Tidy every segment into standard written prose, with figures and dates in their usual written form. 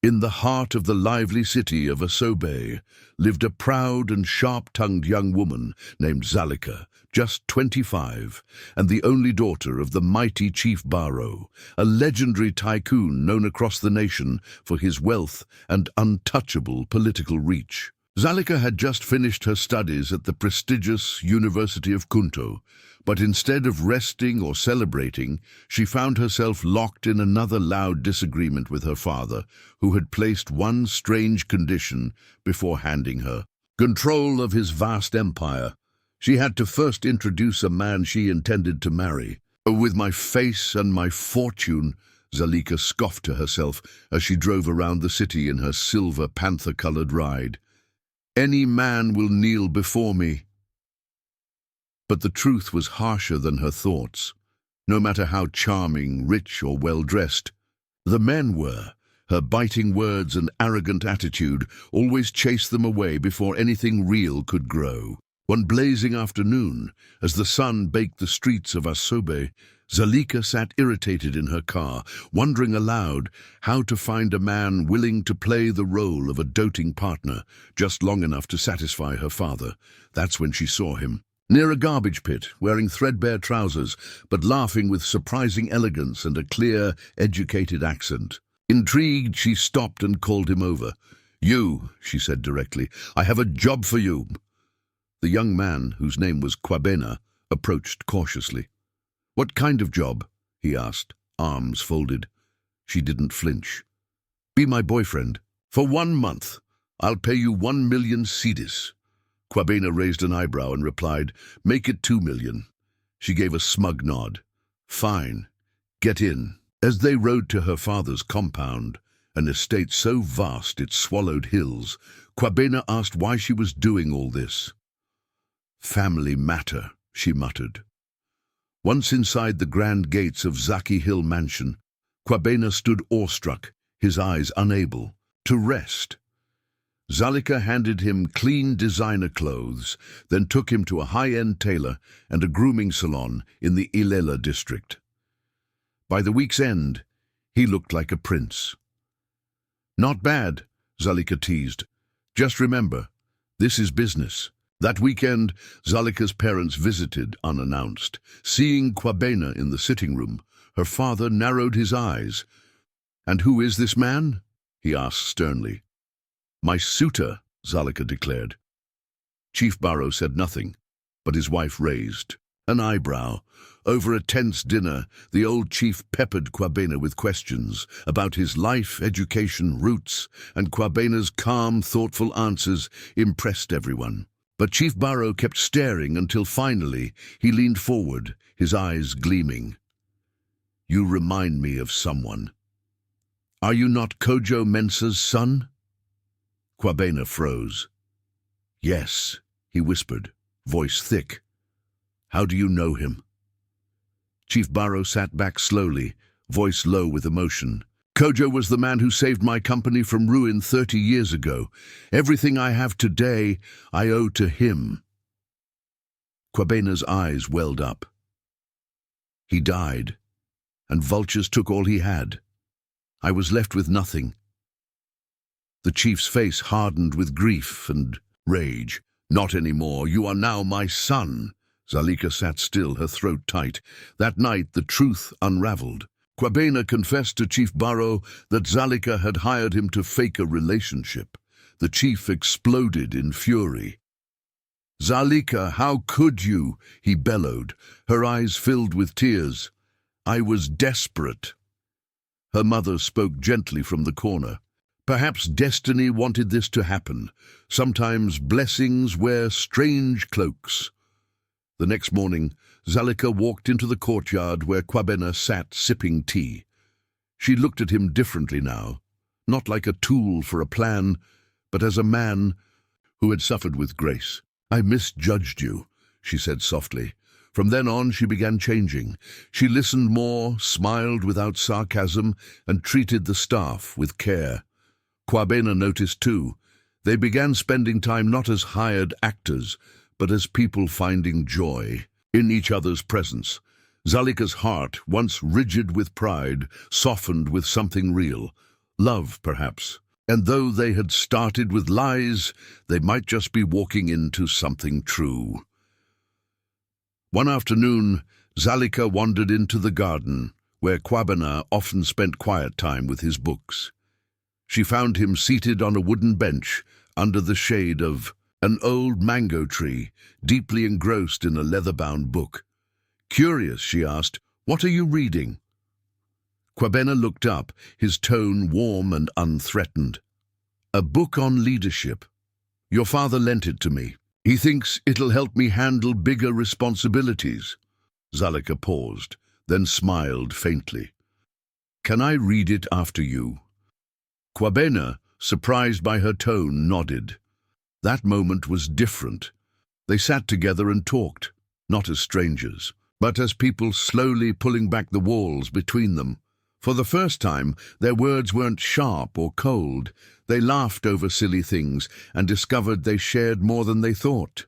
In the heart of the lively city of Asobé lived a proud and sharp-tongued young woman named Zalika, just 25, and the only daughter of the mighty Chief Baro, a legendary tycoon known across the nation for his wealth and untouchable political reach. Zalika had just finished her studies at the prestigious University of Kunto, but instead of resting or celebrating, she found herself locked in another loud disagreement with her father, who had placed one strange condition before handing her control of his vast empire. She had to first introduce a man she intended to marry. "With my face and my fortune," Zalika scoffed to herself as she drove around the city in her silver panther-colored ride. "Any man will kneel before me." But the truth was harsher than her thoughts. No matter how charming, rich, or well-dressed, the men were. Her biting words and arrogant attitude always chased them away before anything real could grow. One blazing afternoon, as the sun baked the streets of Asobé, Zalika sat irritated in her car, wondering aloud how to find a man willing to play the role of a doting partner, just long enough to satisfy her father. That's when she saw him, near a garbage pit, wearing threadbare trousers, but laughing with surprising elegance and a clear, educated accent. Intrigued, she stopped and called him over. "You," she said directly, "I have a job for you." The young man, whose name was Kwabena, approached cautiously. "What kind of job?" he asked, arms folded. She didn't flinch. "Be my boyfriend. For 1 month. I'll pay you 1 million cedis." Kwabena raised an eyebrow and replied, "Make it 2 million. She gave a smug nod. "Fine. Get in." As they rode to her father's compound, an estate so vast it swallowed hills, Kwabena asked why she was doing all this. "Family matter," she muttered. Once inside the grand gates of Zaki Hill Mansion, Kwabena stood awestruck, his eyes unable to rest. Zalika handed him clean designer clothes, then took him to a high-end tailor and a grooming salon in the Ilela district. By the week's end, he looked like a prince. "Not bad," Zalika teased. "Just remember, this is business." That weekend, Zalika's parents visited unannounced. Seeing Kwabena in the sitting room, her father narrowed his eyes. "And who is this man?" he asked sternly. "My suitor," Zalika declared. Chief Baro said nothing, but his wife raised an eyebrow. Over a tense dinner, the old chief peppered Kwabena with questions about his life, education, roots, and Kwabena's calm, thoughtful answers impressed everyone. But Chief Baro kept staring until finally he leaned forward, his eyes gleaming. "You remind me of someone. Are you not Kojo Mensah's son?" Kwabena froze. "Yes," he whispered, voice thick. "How do you know him?" Chief Baro sat back slowly, voice low with emotion. "Kojo was the man who saved my company from ruin 30 years ago. Everything I have today, I owe to him." Kwabena's eyes welled up. "He died, and vultures took all he had. I was left with nothing." The chief's face hardened with grief and rage. "Not anymore. You are now my son." Zalika sat still, her throat tight. That night, the truth unraveled. Kwabena confessed to Chief Baro that Zalika had hired him to fake a relationship. The chief exploded in fury. "Zalika, how could you?" he bellowed, her eyes filled with tears. "I was desperate." Her mother spoke gently from the corner. "Perhaps destiny wanted this to happen. Sometimes blessings wear strange cloaks." The next morning, Zalika walked into the courtyard where Kwabena sat sipping tea. She looked at him differently now, not like a tool for a plan, but as a man who had suffered with grace. "I misjudged you," she said softly. From then on, she began changing. She listened more, smiled without sarcasm, and treated the staff with care. Kwabena noticed too. They began spending time not as hired actors, but as people finding joy in each other's presence. Zalika's heart, once rigid with pride, softened with something real. Love, perhaps. And though they had started with lies, they might just be walking into something true. One afternoon, Zalika wandered into the garden, where Kwabena often spent quiet time with his books. She found him seated on a wooden bench under the shade of an old mango tree, deeply engrossed in a leather-bound book. Curious, she asked, "What are you reading?" Kwabena looked up, his tone warm and unthreatened. "A book on leadership. Your father lent it to me. He thinks it'll help me handle bigger responsibilities." Zalika paused, then smiled faintly. "Can I read it after you?" Kwabena, surprised by her tone, nodded. That moment was different. They sat together and talked, not as strangers, but as people slowly pulling back the walls between them. For the first time, their words weren't sharp or cold. They laughed over silly things and discovered they shared more than they thought.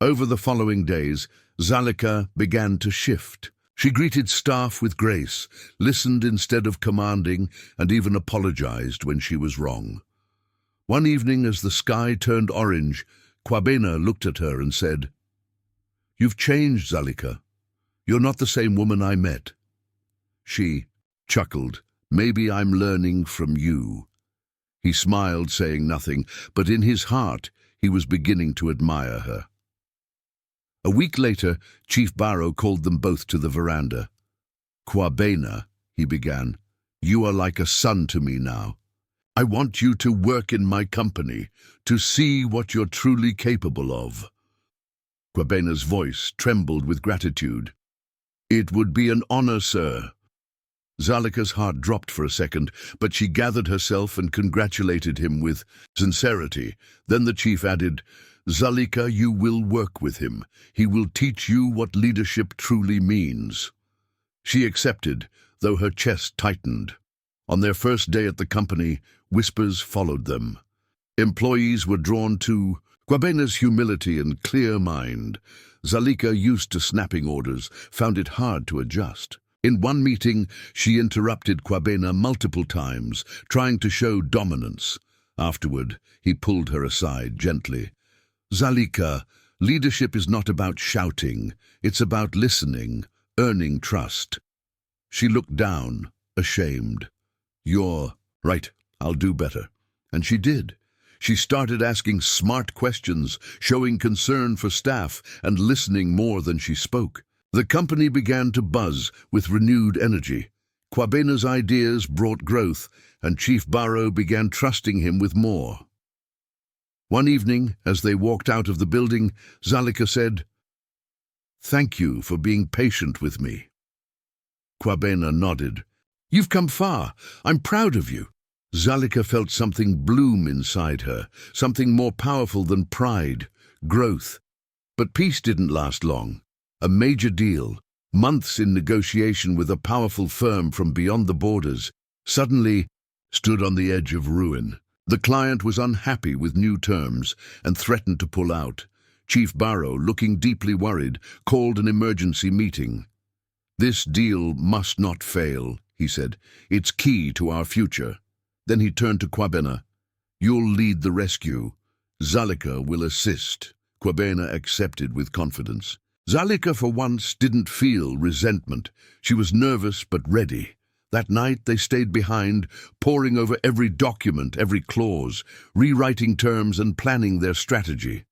Over the following days, Zalika began to shift. She greeted staff with grace, listened instead of commanding, and even apologized when she was wrong. One evening, as the sky turned orange, Kwabena looked at her and said, "You've changed, Zalika. You're not the same woman I met." She chuckled, "Maybe I'm learning from you." He smiled, saying nothing, but in his heart he was beginning to admire her. A week later, Chief Barrow called them both to the veranda. "Kwabena," he began, "you are like a son to me now. I want you to work in my company, to see what you're truly capable of." Kwabena's voice trembled with gratitude. "It would be an honor, sir." Zalika's heart dropped for a second, but she gathered herself and congratulated him with sincerity. Then the chief added, "Zalika, you will work with him. He will teach you what leadership truly means." She accepted, though her chest tightened. On their first day at the company, whispers followed them. Employees were drawn to Kwabena's humility and clear mind. Zalika, used to snapping orders, found it hard to adjust. In one meeting, she interrupted Kwabena multiple times, trying to show dominance. Afterward, he pulled her aside gently. "Zalika, leadership is not about shouting. It's about listening, earning trust." She looked down, ashamed. "You're right, I'll do better." And she did. She started asking smart questions, showing concern for staff, and listening more than she spoke. The company began to buzz with renewed energy. Kwabena's ideas brought growth, and Chief Barrow began trusting him with more. One evening, as they walked out of the building, Zalika said, "Thank you for being patient with me." Kwabena nodded. "You've come far. I'm proud of you." Zalika felt something bloom inside her, something more powerful than pride, growth. But peace didn't last long. A major deal, months in negotiation with a powerful firm from beyond the borders, suddenly stood on the edge of ruin. The client was unhappy with new terms and threatened to pull out. Chief Barrow, looking deeply worried, called an emergency meeting. "This deal must not fail," he said. "It's key to our future." Then he turned to Kwabena. "You'll lead the rescue. Zalika will assist." Kwabena accepted with confidence. Zalika, for once, didn't feel resentment. She was nervous but ready. That night they stayed behind, poring over every document, every clause, rewriting terms and planning their strategy.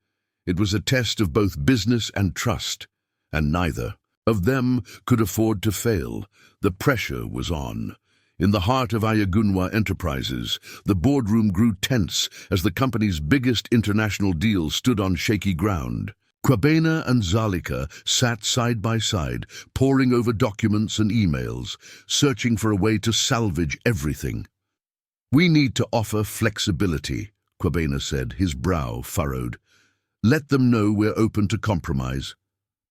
It was a test of both business and trust, and neither of them could afford to fail. The pressure was on. In the heart of Ayagunwa Enterprises, the boardroom grew tense as the company's biggest international deal stood on shaky ground. Kwabena and Zalika sat side by side, poring over documents and emails, searching for a way to salvage everything. "We need to offer flexibility," Kwabena said, his brow furrowed. "Let them know we're open to compromise,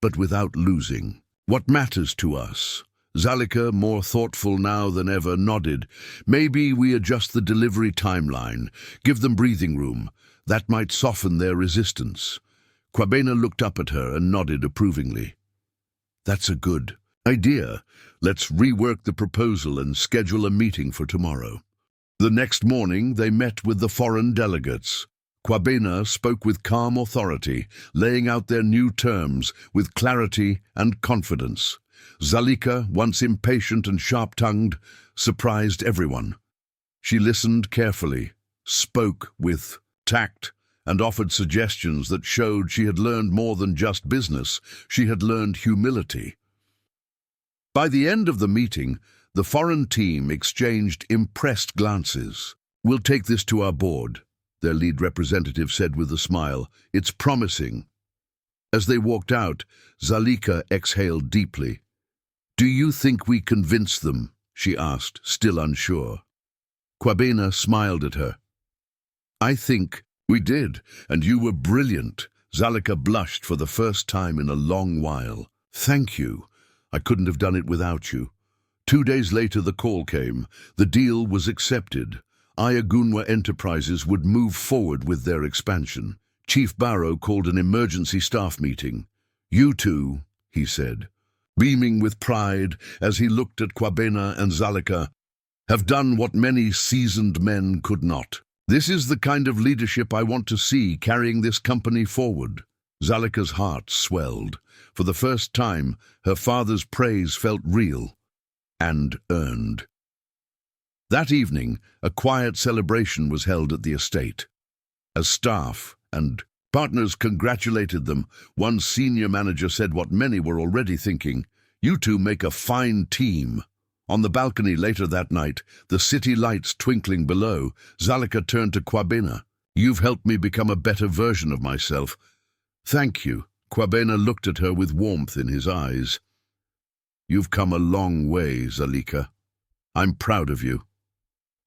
but without losing. What matters to us?" Zalika, more thoughtful now than ever, nodded. "Maybe we adjust the delivery timeline, give them breathing room. That might soften their resistance." Kwabena looked up at her and nodded approvingly. "That's a good idea. Let's rework the proposal and schedule a meeting for tomorrow." The next morning they met with the foreign delegates. Kwabena spoke with calm authority, laying out their new terms with clarity and confidence. Zalika, once impatient and sharp-tongued, surprised everyone. She listened carefully, spoke with tact, and offered suggestions that showed she had learned more than just business. She had learned humility. By the end of the meeting, the foreign team exchanged impressed glances. "We'll take this to our board," their lead representative said with a smile. "It's promising." As they walked out, Zalika exhaled deeply. "Do you think we convinced them?" she asked, still unsure. Kwabena smiled at her. "I think we did, and you were brilliant." Zalika blushed for the first time in a long while. "Thank you. I couldn't have done it without you." 2 days later the call came. The deal was accepted. Ayagunwa Enterprises would move forward with their expansion. Chief Barrow called an emergency staff meeting. "You two," he said, beaming with pride as he looked at Kwabena and Zalika, "have done what many seasoned men could not. This is the kind of leadership I want to see carrying this company forward." Zalika's heart swelled. For the first time, her father's praise felt real and earned. That evening, a quiet celebration was held at the estate. As staff and partners congratulated them, one senior manager said what many were already thinking: "You two make a fine team." On the balcony later that night, the city lights twinkling below, Zalika turned to Kwabena. "You've helped me become a better version of myself." "Thank you." Kwabena looked at her with warmth in his eyes. "You've come a long way, Zalika. I'm proud of you."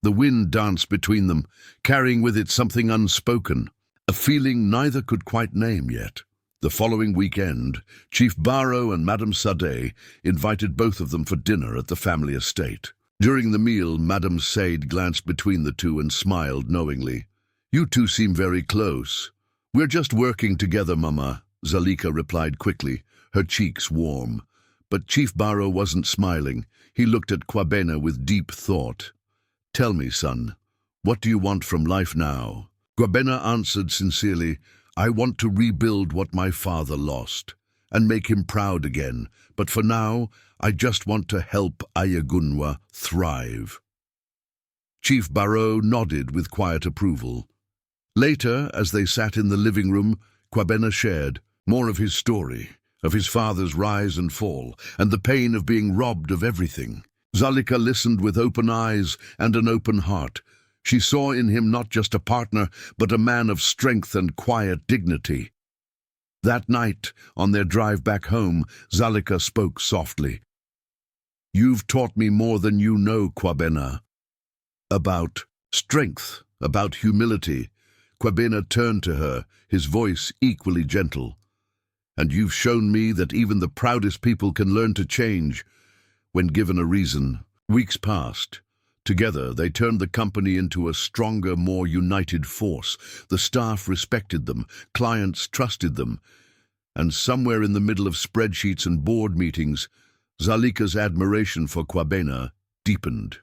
The wind danced between them, carrying with it something unspoken, a feeling neither could quite name yet. The following weekend, Chief Barrow and Madame Sade invited both of them for dinner at the family estate. During the meal, Madame Sade glanced between the two and smiled knowingly. "You two seem very close." "We're just working together, Mama," Zalika replied quickly, her cheeks warm. But Chief Barrow wasn't smiling. He looked at Kwabena with deep thought. "Tell me, son, what do you want from life now?" Kwabena answered sincerely, "I want to rebuild what my father lost and make him proud again. But for now, I just want to help Ayagunwa thrive." Chief Barrow nodded with quiet approval. Later, as they sat in the living room, Kwabena shared more of his story, of his father's rise and fall, and the pain of being robbed of everything. Zalika listened with open eyes and an open heart. She saw in him not just a partner, but a man of strength and quiet dignity. That night, on their drive back home, Zalika spoke softly. "You've taught me more than you know, Kwabena. About strength, about humility." Kwabena turned to her, his voice equally gentle. "And you've shown me that even the proudest people can learn to change when given a reason." Weeks passed. Together, they turned the company into a stronger, more united force. The staff respected them, clients trusted them, and somewhere in the middle of spreadsheets and board meetings, Zalika's admiration for Kwabena deepened.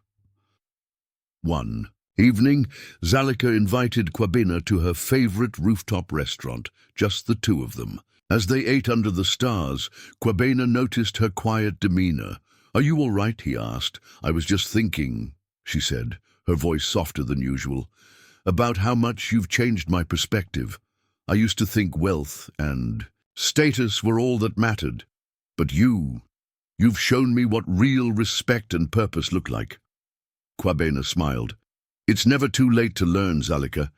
One evening, Zalika invited Kwabena to her favorite rooftop restaurant, just the two of them. As they ate under the stars, Kwabena noticed her quiet demeanor. "Are you all right?" he asked. "I was just thinking," she said, her voice softer than usual, "about how much you've changed my perspective. I used to think wealth and status were all that mattered. But you've shown me what real respect and purpose look like." Kwabena smiled. "It's never too late to learn, Zalika,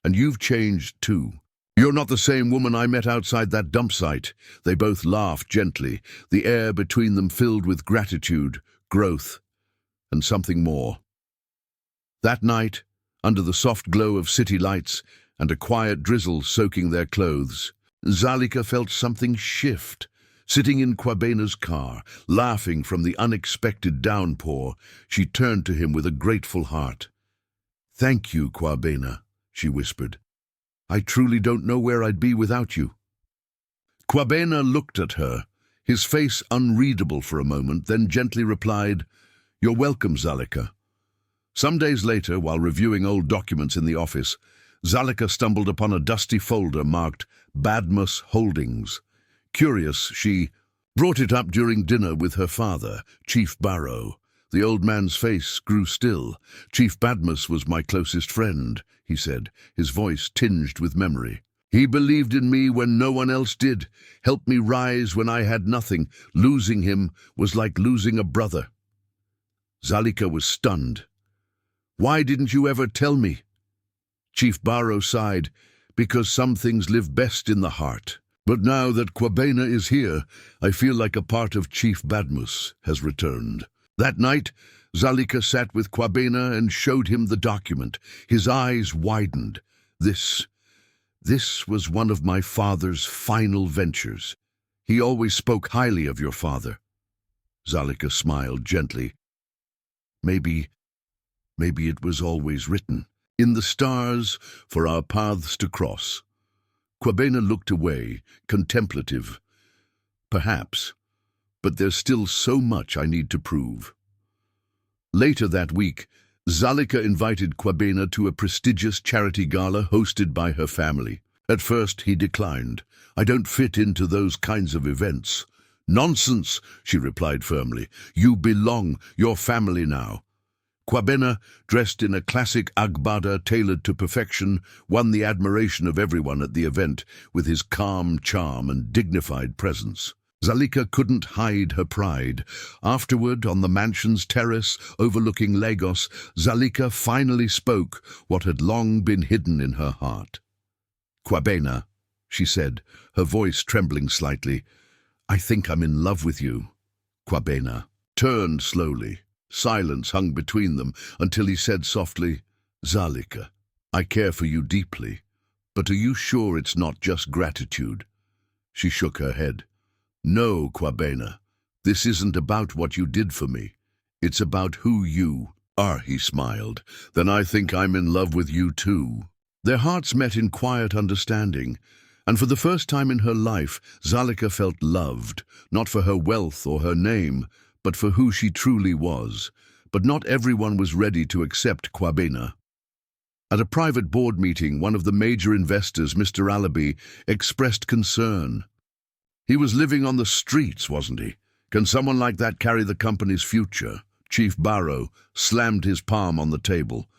and you've changed too. You're not the same woman I met outside that dump site." They both laughed gently, the air between them filled with gratitude, growth, and something more. That night, under the soft glow of city lights and a quiet drizzle soaking their clothes, Zalika felt something shift. Sitting in Kwabena's car, laughing from the unexpected downpour, she turned to him with a grateful heart. "Thank you, Kwabena," she whispered. "I truly don't know where I'd be without you." Kwabena looked at her, his face unreadable for a moment, then gently replied, "You're welcome, Zalika." Some days later, while reviewing old documents in the office, Zalika stumbled upon a dusty folder marked Badmus Holdings. Curious, she brought it up during dinner with her father, Chief Barrow. The old man's face grew still. "Chief Badmus was my closest friend," he said, his voice tinged with memory. "He believed in me when no one else did, helped me rise when I had nothing. Losing him was like losing a brother." Zalika was stunned. "Why didn't you ever tell me?" Chief Barrow sighed, "Because some things live best in the heart. But now that Kwabena is here, I feel like a part of Chief Badmus has returned." That night, Zalika sat with Kwabena and showed him the document. His eyes widened. This was one of my father's final ventures. He always spoke highly of your father. Zalika smiled gently. Maybe it was always written in the stars for our paths to cross. Kwabena looked away, contemplative. Perhaps, but there's still so much I need to prove. Later that week, Zalika invited Kwabena to a prestigious charity gala hosted by her family. At first, he declined. "I don't fit into those kinds of events." "Nonsense," she replied firmly. "You belong, your family now." Kwabena, dressed in a classic agbada tailored to perfection, won the admiration of everyone at the event with his calm charm and dignified presence. Zalika couldn't hide her pride. Afterward, on the mansion's terrace overlooking Lagos, Zalika finally spoke what had long been hidden in her heart. "Kwabena," she said, her voice trembling slightly, "I think I'm in love with you." Kwabena turned slowly. Silence hung between them until he said softly, "Zalika, I care for you deeply, but are you sure it's not just gratitude?" She shook her head. "No, Kwabena, this isn't about what you did for me. It's about who you are," he smiled. "Then I think I'm in love with you too." Their hearts met in quiet understanding, and for the first time in her life, Zalika felt loved, not for her wealth or her name, but for who she truly was. But not everyone was ready to accept Kwabena. At a private board meeting, one of the major investors, Mr. Asobé, expressed concern. He was living on the streets, wasn't he? Can someone like that carry the company's future? Chief Barrow slammed his palm on the table.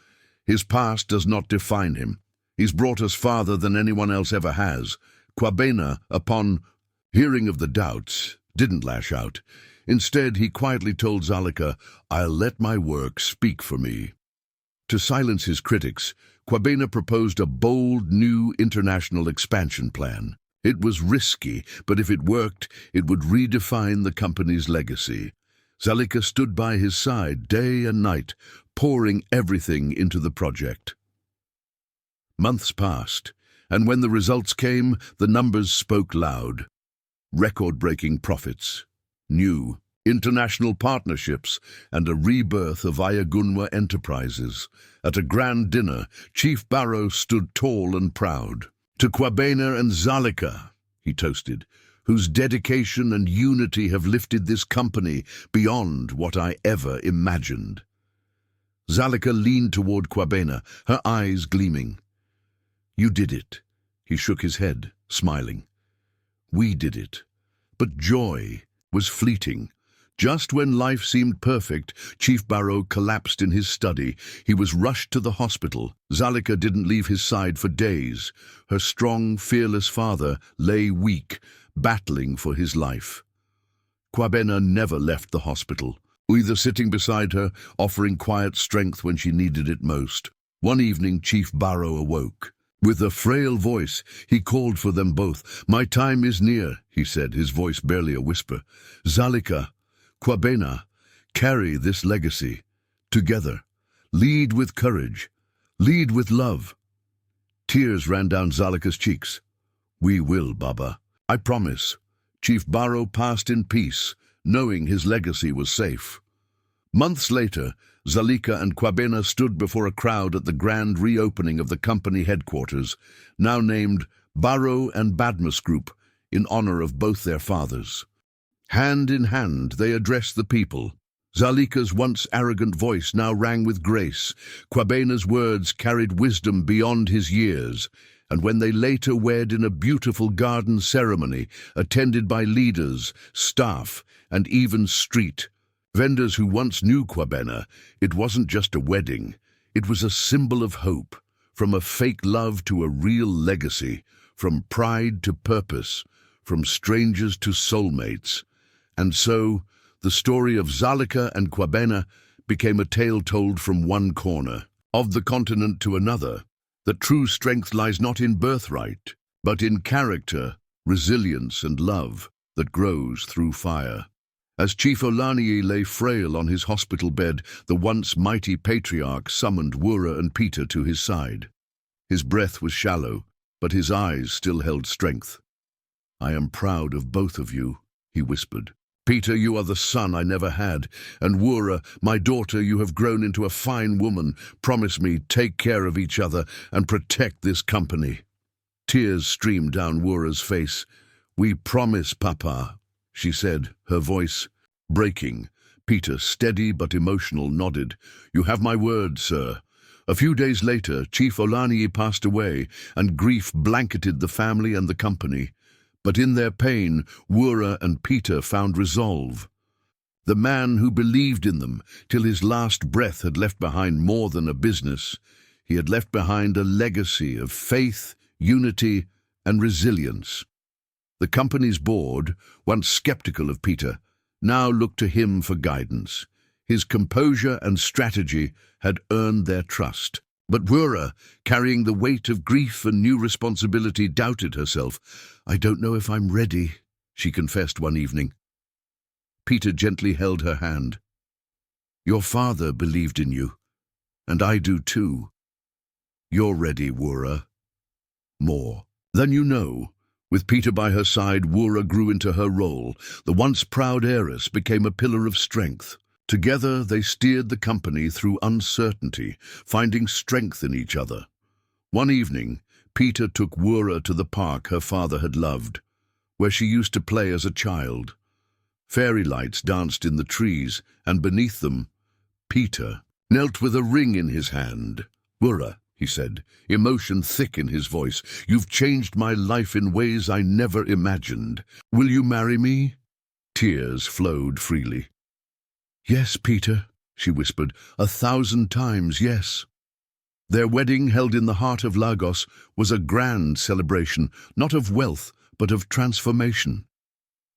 His past does not define him. He's brought us farther than anyone else ever has. Kwabena, upon hearing of the doubts, didn't lash out. Instead, he quietly told Zalika, "I'll let my work speak for me." To silence his critics, Kwabena proposed a bold new international expansion plan. It was risky, but if it worked, it would redefine the company's legacy. Zalika stood by his side day and night, pouring everything into the project. Months passed, and when the results came, the numbers spoke loud. Record-breaking profits, new international partnerships, and a rebirth of Ayagunwa enterprises. At a grand dinner, Chief Barrow stood tall and proud. "To Kwabena and Zalika," he toasted, "whose dedication and unity have lifted this company beyond what I ever imagined." Zalika leaned toward Kwabena, her eyes gleaming. "You did it." He shook his head, smiling. "We did it." But joy was fleeting. Just when life seemed perfect, Chief Barrow collapsed in his study. He was rushed to the hospital. Zalika didn't leave his side for days. Her strong, fearless father lay weak, battling for his life. Kwabena never left the hospital, either sitting beside her, offering quiet strength when she needed it most. One evening, Chief Barrow awoke. With a frail voice, he called for them both. "My time is near," he said, his voice barely a whisper. "Zalika, Kwabena, carry this legacy. Together. Lead with courage. Lead with love." Tears ran down Zalika's cheeks. "We will, Baba. I promise." Chief Barrow passed in peace, knowing his legacy was safe. Months later, Zalika and Kwabena stood before a crowd at the grand reopening of the company headquarters, now named Barrow and Badmus Group, in honor of both their fathers. Hand in hand, they addressed the people. Zalika's once arrogant voice now rang with grace. Kwabena's words carried wisdom beyond his years, and when they later wed in a beautiful garden ceremony, attended by leaders, staff, and even street vendors who once knew Kwabena, it wasn't just a wedding, it was a symbol of hope, from a fake love to a real legacy, from pride to purpose, from strangers to soulmates. And so, the story of Zalika and Kwabena became a tale told from one corner of the continent to another, that true strength lies not in birthright, but in character, resilience, and love that grows through fire. As Chief Olaniyi lay frail on his hospital bed, the once mighty patriarch summoned Wura and Peter to his side. His breath was shallow, but his eyes still held strength. "I am proud of both of you," he whispered. "Peter, you are the son I never had, and Wura, my daughter, you have grown into a fine woman. Promise me, take care of each other and protect this company." Tears streamed down Wura's face. "We promise, Papa," she said, her voice breaking. Peter, steady but emotional, nodded. "You have my word, sir." A few days later, Chief Olaniyi passed away, and grief blanketed the family and the company. But in their pain, Wura and Peter found resolve. The man who believed in them till his last breath had left behind more than a business. He had left behind a legacy of faith, unity, and resilience. The company's board, once skeptical of Peter, now looked to him for guidance. His composure and strategy had earned their trust. But Wura, carrying the weight of grief and new responsibility, doubted herself. "I don't know if I'm ready," she confessed one evening. Peter gently held her hand. "Your father believed in you, and I do too. You're ready, Wura. More than you know." With Peter by her side, Wura grew into her role. The once proud heiress became a pillar of strength. Together they steered the company through uncertainty, finding strength in each other. One evening, Peter took Wura to the park her father had loved, where she used to play as a child. Fairy lights danced in the trees, and beneath them, Peter knelt with a ring in his hand. "Wura," he said, emotion thick in his voice, "you've changed my life in ways I never imagined. Will you marry me?" Tears flowed freely. "Yes, Peter," she whispered, "1,000 times yes." Their wedding, held in the heart of Lagos, was a grand celebration, not of wealth, but of transformation.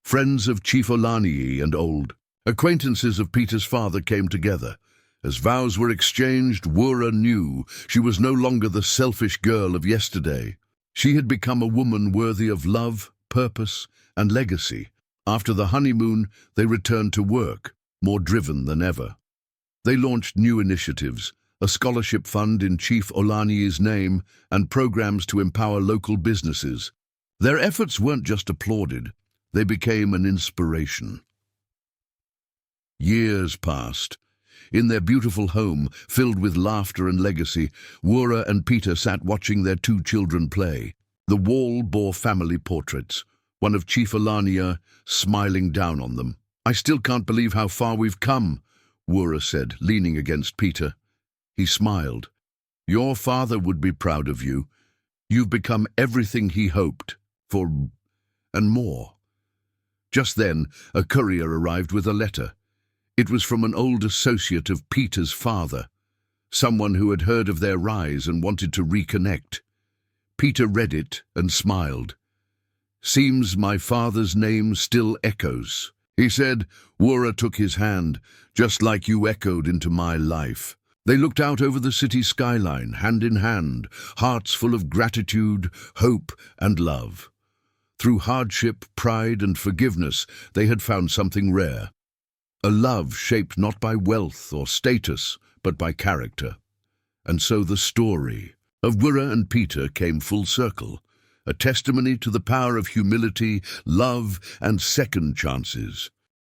Friends of Chief Olaniyi and old acquaintances of Peter's father came together. As vows were exchanged, Wura knew she was no longer the selfish girl of yesterday. She had become a woman worthy of love, purpose, and legacy. After the honeymoon, they returned to work, more driven than ever. They launched new initiatives, a scholarship fund in Chief Olaniyi's name, and programs to empower local businesses. Their efforts weren't just applauded, they became an inspiration. Years passed. In their beautiful home, filled with laughter and legacy, Wura and Peter sat watching their 2 children play. The wall bore family portraits, one of Chief Olaniyi smiling down on them. "I still can't believe how far we've come," Wura said, leaning against Peter. He smiled. "Your father would be proud of you. You've become everything he hoped for, and more." Just then, a courier arrived with a letter. It was from an old associate of Peter's father, someone who had heard of their rise and wanted to reconnect. Peter read it and smiled. "Seems my father's name still echoes," he said. Wura took his hand, "Just like you echoed into my life." They looked out over the city skyline, hand in hand, hearts full of gratitude, hope, and love. Through hardship, pride, and forgiveness, they had found something rare. A love shaped not by wealth or status, but by character. And so the story of Wura and Peter came full circle, a testimony to the power of humility, love, and second chances.